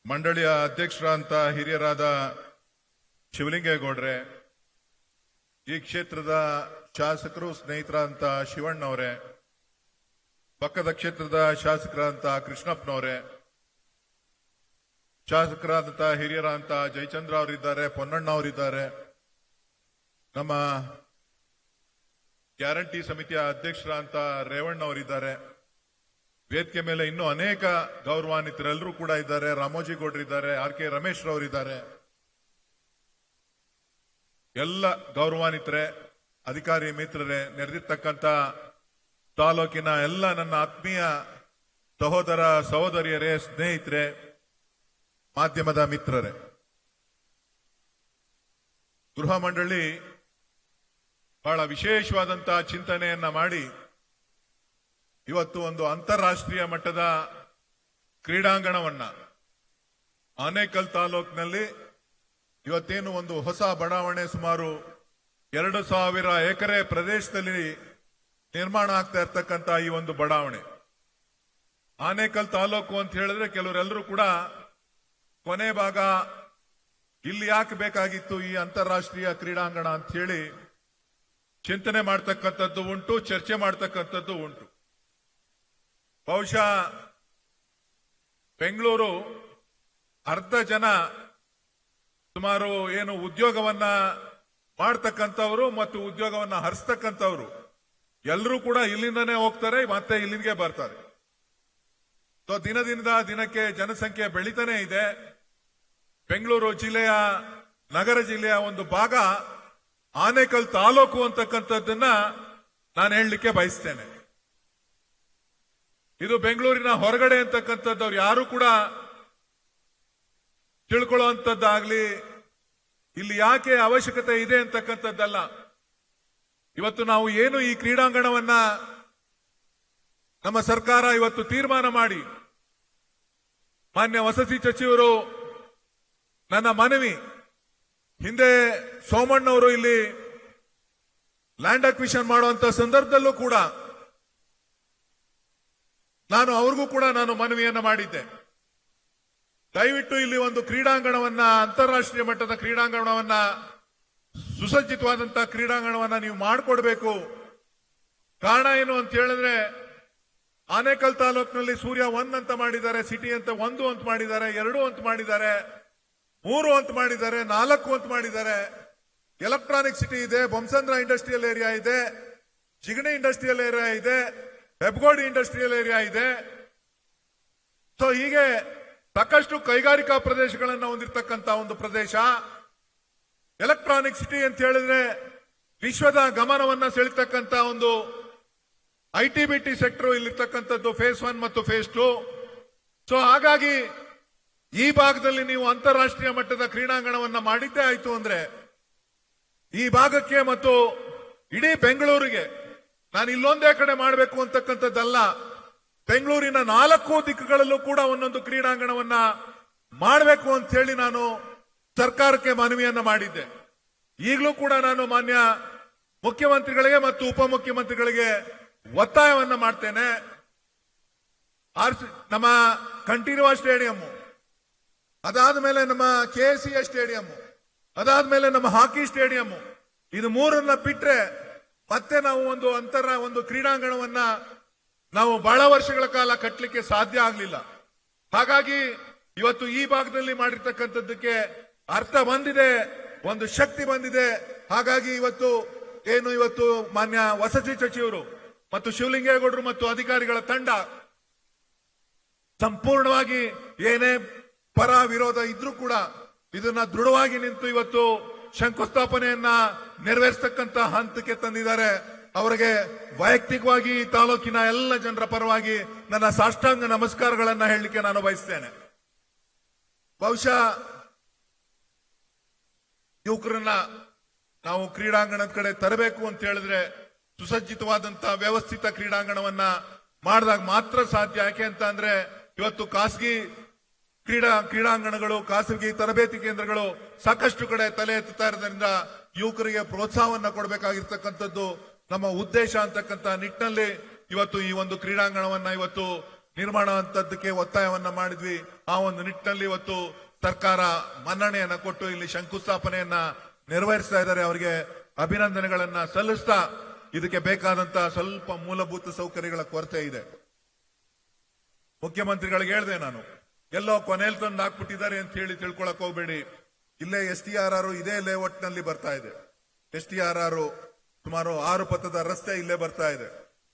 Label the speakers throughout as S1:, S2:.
S1: ಮಂಡಳಿಯ ಅಧ್ಯಕ್ಷರಾದಂತ ಹಿರಿಯರಾದ ಶಿವಲಿಂಗೇಗೌಡ್ರೆ, ಈ ಕ್ಷೇತ್ರದ ಶಾಸಕರು ಸ್ನೇಹಿತರಾದಂತ ಶಿವಣ್ಣವರೇ, ಪಕ್ಕದ ಕ್ಷೇತ್ರದ ಶಾಸಕರಾದಂತ ಕೃಷ್ಣಪ್ಪನವರೇ, ಶಾಸಕರಾದಂತ ಹಿರಿಯರಾದಂತ ಜಯಚಂದ್ರ ಅವರಿದ್ದಾರೆ, ಪೊನ್ನಣ್ಣ ಅವರಿದ್ದಾರೆ, ನಮ್ಮ ಗ್ಯಾರಂಟಿ ಸಮಿತಿಯ ಅಧ್ಯಕ್ಷರಾದಂತ ರೇವಣ್ಣ ಅವರಿದ್ದಾರೆ, ವೇದಿಕೆ ಮೇಲೆ ಇನ್ನೂ ಅನೇಕ ಗೌರವಾನ್ವಿತರೆಲ್ಲರೂ ಕೂಡ ಇದ್ದಾರೆ, ರಾಮೋಜಿ ಗೌಡ್ರಿದ್ದಾರೆ, ಆರ್.ಕೆ. ರಮೇಶ್ ರವರಿದ್ದಾರೆ. ಎಲ್ಲ ಗೌರವಾನ್ವಿತರೆ, ಅಧಿಕಾರಿ ಮಿತ್ರರೇ, ನೆರೆದಿರ್ತಕ್ಕಂಥ ತಾಲೂಕಿನ ಎಲ್ಲ ನನ್ನ ಆತ್ಮೀಯ ಸಹೋದರ ಸಹೋದರಿಯರೇ, ಸ್ನೇಹಿತರೆ, ಮಾಧ್ಯಮದ ಮಿತ್ರರೇ, ಗೃಹ ಮಂಡಳಿ ಬಹಳ ವಿಶೇಷವಾದಂತಹ ಚಿಂತನೆಯನ್ನ ಮಾಡಿ ಇವತ್ತು ಒಂದು ಅಂತಾರಾಷ್ಟ್ರೀಯ ಮಟ್ಟದ ಕ್ರೀಡಾಂಗಣವನ್ನ ಆನೇಕಲ್ ತಾಲೂಕಿನಲ್ಲಿ ಇವತ್ತೇನು ಒಂದು ಹೊಸ ಬಡಾವಣೆ ಸುಮಾರು 2,000 ಎಕರೆ ಪ್ರದೇಶದಲ್ಲಿ ನಿರ್ಮಾಣ ಆಗ್ತಾ ಇರ್ತಕ್ಕಂಥ ಈ ಒಂದು ಬಡಾವಣೆ ಆನೇಕಲ್ ತಾಲೂಕು ಅಂತ ಹೇಳಿದ್ರೆ ಕೆಲವರೆಲ್ಲರೂ ಕೂಡ ಕೊನೆ ಭಾಗ ಇಲ್ಲಿ ಯಾಕೆ ಬೇಕಾಗಿತ್ತು ಈ ಅಂತಾರಾಷ್ಟ್ರೀಯ ಕ್ರೀಡಾಂಗಣ ಅಂತ ಹೇಳಿ ಚಿಂತನೆ ಮಾಡ್ತಕ್ಕಂಥದ್ದು ಉಂಟು, ಚರ್ಚೆ ಮಾಡ್ತಕ್ಕಂಥದ್ದು ಉಂಟು. ಬಹುಶಃ ಬೆಂಗಳೂರು ಅರ್ಧ ಜನ ಸುಮಾರು ಏನು ಉದ್ಯೋಗವನ್ನ ಮಾಡ್ತಕ್ಕಂಥವ್ರು ಮತ್ತು ಉದ್ಯೋಗವನ್ನ ಹರಿಸ್ತಕ್ಕಂಥವ್ರು ಎಲ್ಲರೂ ಕೂಡ ಇಲ್ಲಿಂದನೇ ಹೋಗ್ತಾರೆ, ಮತ್ತೆ ಇಲ್ಲಿಗೆ ಬರ್ತಾರೆ. ದಿನದಿಂದ ದಿನಕ್ಕೆ ಜನಸಂಖ್ಯೆ ಬೆಳೀತಾನೆ ಇದೆ. ಬೆಂಗಳೂರು ಜಿಲ್ಲೆಯ ನಗರ ಜಿಲ್ಲೆಯ ಒಂದು ಭಾಗ ಆನೇಕಲ್ ತಾಲೂಕು ಅಂತಕ್ಕಂಥದ್ದನ್ನ ನಾನು ಹೇಳಲಿಕ್ಕೆ ಬಯಸ್ತೇನೆ. ಇದು ಬೆಂಗಳೂರಿನ ಹೊರಗಡೆ ಅಂತಕ್ಕಂಥದ್ದು ಯಾರು ಕೂಡ ತಿಳ್ಕೊಳ್ಳುವಂಥದ್ದಾಗ್ಲಿ, ಇಲ್ಲಿ ಯಾಕೆ ಅವಶ್ಯಕತೆ ಇದೆ ಅಂತಕ್ಕಂಥದ್ದಲ್ಲ. ಇವತ್ತು ನಾವು ಏನು ಈ ಕ್ರೀಡಾಂಗಣವನ್ನ ನಮ್ಮ ಸರ್ಕಾರ ಇವತ್ತು ತೀರ್ಮಾನ ಮಾಡಿ, ಮಾನ್ಯ ವಸತಿ ಸಚಿವರು ನನ್ನ ಮನವಿ, ಹಿಂದೆ ಸೋಮಣ್ಣವರು ಇಲ್ಲಿ ಲ್ಯಾಂಡ್ ಅಕ್ವಿಷನ್ ಮಾಡುವಂತ ಸಂದರ್ಭದಲ್ಲೂ ಕೂಡ ನಾನು ಅವ್ರಿಗೂ ಕೂಡ ಮನವಿಯನ್ನ ಮಾಡಿದ್ದೆ. ದಯವಿಟ್ಟು ಇಲ್ಲಿ ಒಂದು ಕ್ರೀಡಾಂಗಣವನ್ನ, ಅಂತಾರಾಷ್ಟ್ರೀಯ ಮಟ್ಟದ ಕ್ರೀಡಾಂಗಣವನ್ನ, ಸುಸಜ್ಜಿತವಾದಂತಹ ಕ್ರೀಡಾಂಗಣವನ್ನ ನೀವು ಮಾಡಿಕೊಡ್ಬೇಕು. ಕಾರಣ ಏನು ಅಂತ ಹೇಳಿದ್ರೆ, ಆನೇಕಲ್ ತಾಲೂಕಿನಲ್ಲಿ ಸೂರ್ಯ 1 ಅಂತ ಮಾಡಿದ್ದಾರೆ, ಸಿಟಿ ಅಂತ 1 ಅಂತ ಮಾಡಿದ್ದಾರೆ, 2 ಅಂತ ಮಾಡಿದ್ದಾರೆ, 3 ಅಂತ ಮಾಡಿದ್ದಾರೆ, 4 ಅಂತ ಮಾಡಿದ್ದಾರೆ. ಎಲೆಕ್ಟ್ರಾನಿಕ್ ಸಿಟಿ ಇದೆ, ಬೊಮ್ಮಸಂದ್ರ ಇಂಡಸ್ಟ್ರಿಯಲ್ ಏರಿಯಾ ಇದೆ, ಜಿಗಣಿ ಇಂಡಸ್ಟ್ರಿಯಲ್ ಏರಿಯಾ ಇದೆ, ಹೆಬ್ಗೋಡಿ ಇಂಡಸ್ಟ್ರಿಯಲ್ ಏರಿಯಾ ಇದೆ. ಸೊ ಹೀಗೆ ಸಾಕಷ್ಟು ಕೈಗಾರಿಕಾ ಪ್ರದೇಶಗಳನ್ನು ಹೊಂದಿರತಕ್ಕಂತ ಒಂದು ಪ್ರದೇಶ. ಎಲೆಕ್ಟ್ರಾನಿಕ್ ಸಿಟಿ ಅಂತ ಹೇಳಿದ್ರೆ ವಿಶ್ವದ ಗಮನವನ್ನ ಸೆಳೆತಕ್ಕಂತ ಒಂದು ಐಟಿ-ಬಿಟಿ ಸೆಕ್ಟರ್ ಇಲ್ಲಿರ್ತಕ್ಕಂಥದ್ದು ಫೇಸ್ 1 ಮತ್ತು ಫೇಸ್ 2. ಸೊ ಹಾಗಾಗಿ ಈ ಭಾಗದಲ್ಲಿ ನೀವು ಅಂತಾರಾಷ್ಟ್ರೀಯ ಮಟ್ಟದ ಕ್ರೀಡಾಂಗಣವನ್ನ ಮಾಡಿದ್ದೇ ಆಯ್ತು ಅಂದ್ರೆ ಈ ಭಾಗಕ್ಕೆ ಮತ್ತು ಇಡೀ ಬೆಂಗಳೂರಿಗೆ, ನಾನು ಇಲ್ಲೊಂದೇ ಕಡೆ ಮಾಡಬೇಕು ಅಂತಕ್ಕಂಥದ್ದಲ್ಲ, ಬೆಂಗಳೂರಿನ 4 ದಿಕ್ಕುಗಳಲ್ಲೂ ಕೂಡ ಒಂದೊಂದು ಕ್ರೀಡಾಂಗಣವನ್ನ ಮಾಡಬೇಕು ಅಂತ ಹೇಳಿ ನಾನು ಸರ್ಕಾರಕ್ಕೆ ಮನವಿಯನ್ನ ಮಾಡಿದ್ದೆ. ಈಗಲೂ ಕೂಡ ನಾನು ಮಾನ್ಯ ಮುಖ್ಯಮಂತ್ರಿಗಳಿಗೆ ಮತ್ತು ಉಪಮುಖ್ಯಮಂತ್ರಿಗಳಿಗೆ ಒತ್ತಾಯವನ್ನ ಮಾಡ್ತೇನೆ. ನಮ್ಮ ಕಂಠೀರವ ಸ್ಟೇಡಿಯಂ, ಅದಾದ ಮೇಲೆ ನಮ್ಮ KCA ಸ್ಟೇಡಿಯಂ, ಅದಾದ್ಮೇಲೆ ನಮ್ಮ ಹಾಕಿ ಸ್ಟೇಡಿಯಂ, ಇದು 3 ಬಿಟ್ರೆ ಮತ್ತೆ ನಾವು ಒಂದು ಕ್ರೀಡಾಂಗಣವನ್ನ ನಾವು ಬಹಳ ವರ್ಷಗಳ ಕಾಲ ಕಟ್ಟಲಿಕ್ಕೆ ಸಾಧ್ಯ ಆಗಲಿಲ್ಲ. ಹಾಗಾಗಿ ಇವತ್ತು ಈ ಭಾಗದಲ್ಲಿ ಮಾಡಿರ್ತಕ್ಕಂಥದ್ದಕ್ಕೆ ಅರ್ಥ ಬಂದಿದೆ, ಒಂದು ಶಕ್ತಿ ಬಂದಿದೆ. ಹಾಗಾಗಿ ಇವತ್ತು ಮಾನ್ಯ ವಸತಿ ಸಚಿವರು ಮತ್ತು ಶಿವಲಿಂಗೇಗೌಡರು ಮತ್ತು ಅಧಿಕಾರಿಗಳ ತಂಡ ಸಂಪೂರ್ಣವಾಗಿ ಏನೇ ಪರ ವಿರೋಧ ಇದ್ರೂ ಕೂಡ ಇದನ್ನ ದೃಢವಾಗಿ ನಿಂತು ಇವತ್ತು ಶಂಕುಸ್ಥಾಪನೆಯನ್ನ ನೆರವೇರಿಸತಕ್ಕಂತ ಹಂತಕ್ಕೆ ತಂದಿದ್ದಾರೆ. ಅವರಿಗೆ ವೈಯಕ್ತಿಕವಾಗಿ ತಾಲೂಕಿನ ಎಲ್ಲ ಜನರ ಪರವಾಗಿ ನನ್ನ ಸಾಷ್ಟಾಂಗ ನಮಸ್ಕಾರಗಳನ್ನ ಹೇಳಲಿಕ್ಕೆ ನಾನು ಬಯಸ್ತೇನೆ. ಬಹುಶಃ ಯುವಕರನ್ನ ನಾವು ಕ್ರೀಡಾಂಗಣದ ಕಡೆ ತರಬೇಕು ಅಂತ ಹೇಳಿದ್ರೆ ಸುಸಜ್ಜಿತವಾದಂತಹ ವ್ಯವಸ್ಥಿತ ಕ್ರೀಡಾಂಗಣವನ್ನ ಮಾಡಿದಾಗ ಮಾತ್ರ ಸಾಧ್ಯ. ಯಾಕೆ ಅಂತ ಅಂದ್ರೆ ಇವತ್ತು ಖಾಸಗಿ ಕ್ರೀಡಾಂಗಣಗಳು, ಖಾಸಗಿ ತರಬೇತಿ ಕೇಂದ್ರಗಳು ಸಾಕಷ್ಟು ಕಡೆ ತಲೆ ಎತ್ತುತ್ತಾ ಇರೋದ್ರಿಂದ ಯುವಕರಿಗೆ ಪ್ರೋತ್ಸಾಹವನ್ನ ಕೊಡಬೇಕಾಗಿರ್ತಕ್ಕಂಥದ್ದು ನಮ್ಮ ಉದ್ದೇಶ ಅಂತಕ್ಕಂಥ ನಿಟ್ಟಿನಲ್ಲಿ ಇವತ್ತು ಈ ಒಂದು ಕ್ರೀಡಾಂಗಣವನ್ನ ಇವತ್ತು ನಿರ್ಮಾಣ ಅಂತದ್ದಕ್ಕೆ ಒತ್ತಾಯವನ್ನ ಮಾಡಿದ್ವಿ. ಆ ಒಂದು ನಿಟ್ಟಿನಲ್ಲಿ ಇವತ್ತು ಸರ್ಕಾರ ಮನ್ನಣೆಯನ್ನ ಕೊಟ್ಟು ಇಲ್ಲಿ ಶಂಕುಸ್ಥಾಪನೆಯನ್ನ ನೆರವೇರಿಸ್ತಾ ಇದ್ದಾರೆ. ಅವರಿಗೆ ಅಭಿನಂದನೆಗಳನ್ನ ಸಲ್ಲಿಸ್ತಾ, ಇದಕ್ಕೆ ಬೇಕಾದಂತ ಸ್ವಲ್ಪ ಮೂಲಭೂತ ಸೌಕರ್ಯಗಳ ಕೊರತೆ ಇದೆ. ಮುಖ್ಯಮಂತ್ರಿಗಳಿಗೆ ಹೇಳಿದೆ ನಾನು, ಎಲ್ಲೋ ಕೊನೆಯಲ್ಲಿ ತಂದು ಹಾಕ್ಬಿಟ್ಟಿದ್ದಾರೆ ಅಂತ ಹೇಳಿ ತಿಳ್ಕೊಳಕ್ ಹೋಗ್ಬೇಡಿ. ಇಲ್ಲೇ STRR ಇದೇ ಲೇಔಟ್ ನಲ್ಲಿ ಬರ್ತಾ ಇದೆ. STRR ಸುಮಾರು 6 ಪಥದ ರಸ್ತೆ ಇಲ್ಲೇ ಬರ್ತಾ ಇದೆ.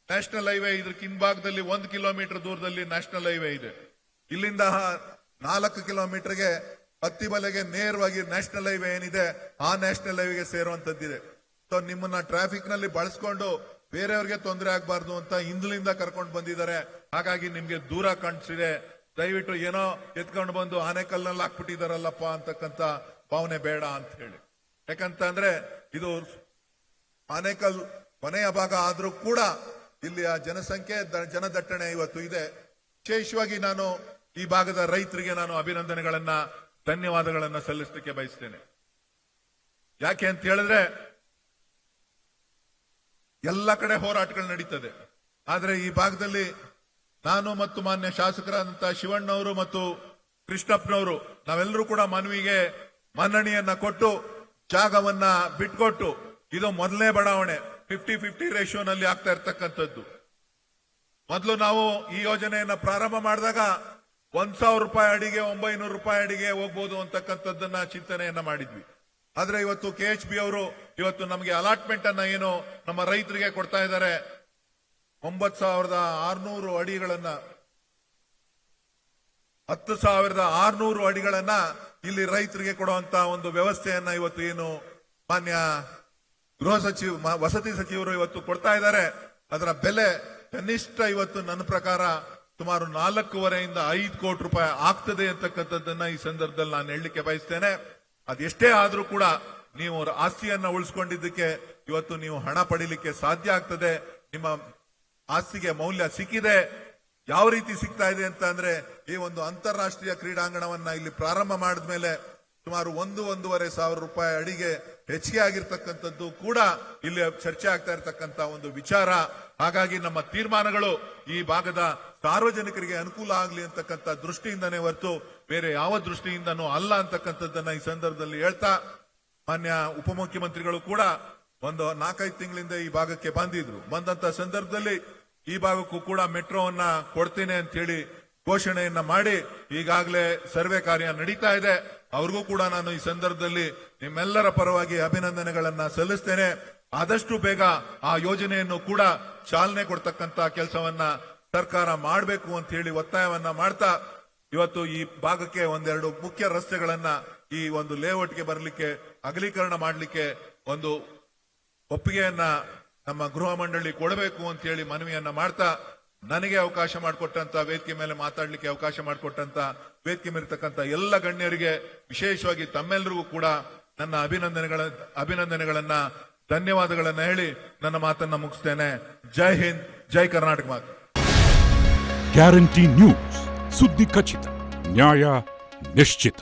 S1: ನ್ಯಾಷನಲ್ ಹೈವೇ ಇದ್ರ ಹಿಂಭಾಗದಲ್ಲಿ 1 ಕಿಲೋಮೀಟರ್ ದೂರದಲ್ಲಿ ನ್ಯಾಷನಲ್ ಹೈವೇ ಇದೆ. ಇಲ್ಲಿಂದ 4 ಕಿಲೋಮೀಟರ್ಗೆ ಹತ್ತಿಬಲೆಗೆ ನೇರವಾಗಿ ನ್ಯಾಷನಲ್ ಹೈವೇ ಏನಿದೆ ಆ ನ್ಯಾಷನಲ್ ಹೈವೇಗೆ ಸೇರುವಂತದ್ದಿದೆ. ಸೊ ನಿಮ್ಮನ್ನ ಟ್ರಾಫಿಕ್ ನಲ್ಲಿ ಬಳಸ್ಕೊಂಡು ಬೇರೆಯವ್ರಿಗೆ ತೊಂದರೆ ಆಗಬಾರ್ದು ಅಂತ ಹಿಂದ್ಲಿಂದ ಕರ್ಕೊಂಡು ಬಂದಿದ್ದಾರೆ. ಹಾಗಾಗಿ ನಿಮ್ಗೆ ದೂರ ಕಾಣಿಸಿದೆ. ದಯವಿಟ್ಟು ಏನೋ ಎತ್ಕೊಂಡು ಬಂದು ಆನೆಕಲ್ನಲ್ಲಿ ಹಾಕ್ಬಿಟ್ಟಿದಾರಲ್ಲಪ್ಪ ಅಂತಕ್ಕಂತ ಭಾವನೆ ಬೇಡ ಅಂತ ಹೇಳಿ. ಯಾಕಂತಂದ್ರೆ ಇದು ಆನೆಕಲ್ ಕೊನೆಯ ಭಾಗ ಆದ್ರೂ ಕೂಡ ಇಲ್ಲಿಯ ಜನಸಂಖ್ಯೆ ಜನದಟ್ಟಣೆ ಇವತ್ತು ಇದೆ. ವಿಶೇಷವಾಗಿ ನಾನು ಈ ಭಾಗದ ರೈತರಿಗೆ ನಾನು ಅಭಿನಂದನೆಗಳನ್ನ ಧನ್ಯವಾದಗಳನ್ನ ಸಲ್ಲಿಸಲಿಕ್ಕೆ ಬಯಸ್ತೇನೆ. ಯಾಕೆ ಅಂತ ಹೇಳಿದ್ರೆ ಎಲ್ಲ ಕಡೆ ಹೋರಾಟಗಳು ನಡೀತದೆ. ಆದ್ರೆ ಈ ಭಾಗದಲ್ಲಿ ನಾನು ಮತ್ತು ಮಾನ್ಯ ಶಾಸಕರಾದಂತಹ ಶಿವಣ್ಣವರು ಮತ್ತು ಕೃಷ್ಣಪ್ಪನವರು ನಾವೆಲ್ಲರೂ ಕೂಡ ಮನವಿಗೆ ಮನ್ನಣೆಯನ್ನ ಕೊಟ್ಟು ಜಾಗವನ್ನ ಬಿಟ್ಕೊಟ್ಟು, ಇದು ಮೊದಲನೇ ಬಡಾವಣೆ 50-50 ರೇಷಿಯೋನಲ್ಲಿ ಆಗ್ತಾ ಇರ್ತಕ್ಕಂಥದ್ದು. ಮೊದಲು ನಾವು ಈ ಯೋಜನೆಯನ್ನ ಪ್ರಾರಂಭ ಮಾಡಿದಾಗ 1,000 ರೂಪಾಯಿ ಅಡಿಗೆ 900 ರೂಪಾಯಿ ಅಡಿಗೆ ಹೋಗ್ಬೋದು ಅಂತಕ್ಕಂಥದ್ದನ್ನ ಚಿಂತನೆಯನ್ನ ಮಾಡಿದ್ವಿ. ಆದ್ರೆ ಇವತ್ತು KHB ಅವರು ಇವತ್ತು ನಮಗೆ ಅಲಾಟ್ಮೆಂಟ್ ಅನ್ನ ಏನು ನಮ್ಮ ರೈತರಿಗೆ ಕೊಡ್ತಾ ಇದ್ದಾರೆ. 9,600 ಅಡಿಗಳನ್ನ 10,600 ಅಡಿಗಳನ್ನ ಇಲ್ಲಿ ರೈತರಿಗೆ ಕೊಡುವಂತ ಒಂದು ವ್ಯವಸ್ಥೆಯನ್ನ ಇವತ್ತು ಏನು ಮಾನ್ಯ ವಸತಿ ಸಚಿವರು ಇವತ್ತು ಕೊಡ್ತಾ ಇದ್ದಾರೆ. ಅದರ ಬೆಲೆ ಕನಿಷ್ಠ ಇವತ್ತು ನನ್ನ ಪ್ರಕಾರ ಸುಮಾರು 4.5 ರಿಂದ 5 ಕೋಟಿ ರೂಪಾಯಿ ಆಗ್ತದೆ ಅಂತಕ್ಕಂಥದ್ದನ್ನ ಈ ಸಂದರ್ಭದಲ್ಲಿ ನಾನು ಹೇಳಲಿಕ್ಕೆ ಬಯಸ್ತೇನೆ. ಅದೆಷ್ಟೇ ಆದ್ರೂ ಕೂಡ ನೀವು ಆಸ್ತಿಯನ್ನ ಉಳಿಸ್ಕೊಂಡಿದ್ದಕ್ಕೆ ಇವತ್ತು ನೀವು ಹಣ ಪಡಿಲಿಕ್ಕೆ ಸಾಧ್ಯ ಆಗ್ತದೆ. ನಿಮ್ಮ ಆಸ್ತಿಗೆ ಮೌಲ್ಯ ಸಿಕ್ಕಿದೆ. ಯಾವ ರೀತಿ ಸಿಗ್ತಾ ಇದೆ ಅಂತ ಅಂದ್ರೆ, ಈ ಒಂದು ಅಂತಾರಾಷ್ಟ್ರೀಯ ಕ್ರೀಡಾಂಗಣವನ್ನ ಇಲ್ಲಿ ಪ್ರಾರಂಭ ಮಾಡಿದ್ಮೇಲೆ ಸುಮಾರು 1-1.5 ಸಾವಿರ ರೂಪಾಯಿ ಅಡಿಗೆ ಹೆಚ್ಚಿಗೆ ಆಗಿರ್ತಕ್ಕಂಥದ್ದು ಕೂಡ ಇಲ್ಲಿ ಚರ್ಚೆ ಆಗ್ತಾ ಇರತಕ್ಕಂತ ಒಂದು ವಿಚಾರ. ಹಾಗಾಗಿ ನಮ್ಮ ತೀರ್ಮಾನಗಳು ಈ ಭಾಗದ ಸಾರ್ವಜನಿಕರಿಗೆ ಅನುಕೂಲ ಆಗಲಿ ಅಂತಕ್ಕಂಥ ದೃಷ್ಟಿಯಿಂದನೇ ಹೊರತು ಬೇರೆ ಯಾವ ದೃಷ್ಟಿಯಿಂದನೂ ಅಲ್ಲ ಅಂತಕ್ಕಂಥದ್ದನ್ನ ಈ ಸಂದರ್ಭದಲ್ಲಿ ಹೇಳ್ತಾ, ಮಾನ್ಯ ಉಪಮುಖ್ಯಮಂತ್ರಿಗಳು ಕೂಡ ಒಂದು 4-5 ತಿಂಗಳಿಂದ ಈ ಭಾಗಕ್ಕೆ ಬಂದಿದ್ರು. ಬಂದಂತ ಸಂದರ್ಭದಲ್ಲಿ ಈ ಭಾಗಕ್ಕೂ ಕೂಡ ಮೆಟ್ರೋವನ್ನ ಕೊಡ್ತೇನೆ ಅಂತ ಹೇಳಿ ಘೋಷಣೆಯನ್ನ ಮಾಡಿ ಈಗಾಗಲೇ ಸರ್ವೆ ಕಾರ್ಯ ನಡೀತಾ ಇದೆ. ಅವ್ರಿಗೂ ಕೂಡ ನಾನು ಈ ಸಂದರ್ಭದಲ್ಲಿ ನಿಮ್ಮೆಲ್ಲರ ಪರವಾಗಿ ಅಭಿನಂದನೆಗಳನ್ನ ಸಲ್ಲಿಸ್ತೇನೆ. ಆದಷ್ಟು ಬೇಗ ಆ ಯೋಜನೆಯನ್ನು ಕೂಡ ಚಾಲನೆ ಕೊಡ್ತಕ್ಕಂತ ಕೆಲಸವನ್ನ ಸರ್ಕಾರ ಮಾಡಬೇಕು ಅಂತ ಹೇಳಿ ಒತ್ತಾಯವನ್ನ ಮಾಡ್ತಾ, ಇವತ್ತು ಈ ಭಾಗಕ್ಕೆ 1-2 ಮುಖ್ಯ ರಸ್ತೆಗಳನ್ನ ಈ ಒಂದು ಲೇಔಟ್ಗೆ ಬರಲಿಕ್ಕೆ ಅಗಲೀಕರಣ ಮಾಡಲಿಕ್ಕೆ ಒಂದು ಒಪ್ಪಿಗೆಯನ್ನ ನಮ್ಮ ಗೃಹ ಮಂಡಳಿ ಕೊಡಬೇಕು ಅಂತ ಹೇಳಿ ಮನವಿಯನ್ನ ಮಾಡ್ತಾ, ನನಗೆ ಅವಕಾಶ ಮಾಡಿಕೊಟ್ಟಂತ ವೇದಿಕೆ ಮೇಲೆ ಮಾತಾಡ್ಲಿಕ್ಕೆ ಅವಕಾಶ ಮಾಡಿಕೊಟ್ಟಂತ ವೇದಿಕೆ ಮೇಲಿರ್ತಕ್ಕಂಥ ಎಲ್ಲ ಗಣ್ಯರಿಗೆ ವಿಶೇಷವಾಗಿ ತಮ್ಮೆಲ್ಲರಿಗೂ ಕೂಡ ನನ್ನ ಅಭಿನಂದನೆಗಳನ್ನ ಧನ್ಯವಾದಗಳನ್ನ ಹೇಳಿ ನನ್ನ ಮಾತನ್ನ ಮುಗಿಸ್ತೇನೆ. ಜೈ ಹಿಂದ್, ಜೈ ಕರ್ನಾಟಕ ಮಾತು.
S2: ಗ್ಯಾರಂಟಿ ನ್ಯೂಸ್, ಸುದ್ದಿ ಖಚಿತ, ನ್ಯಾಯ ನಿಶ್ಚಿತ.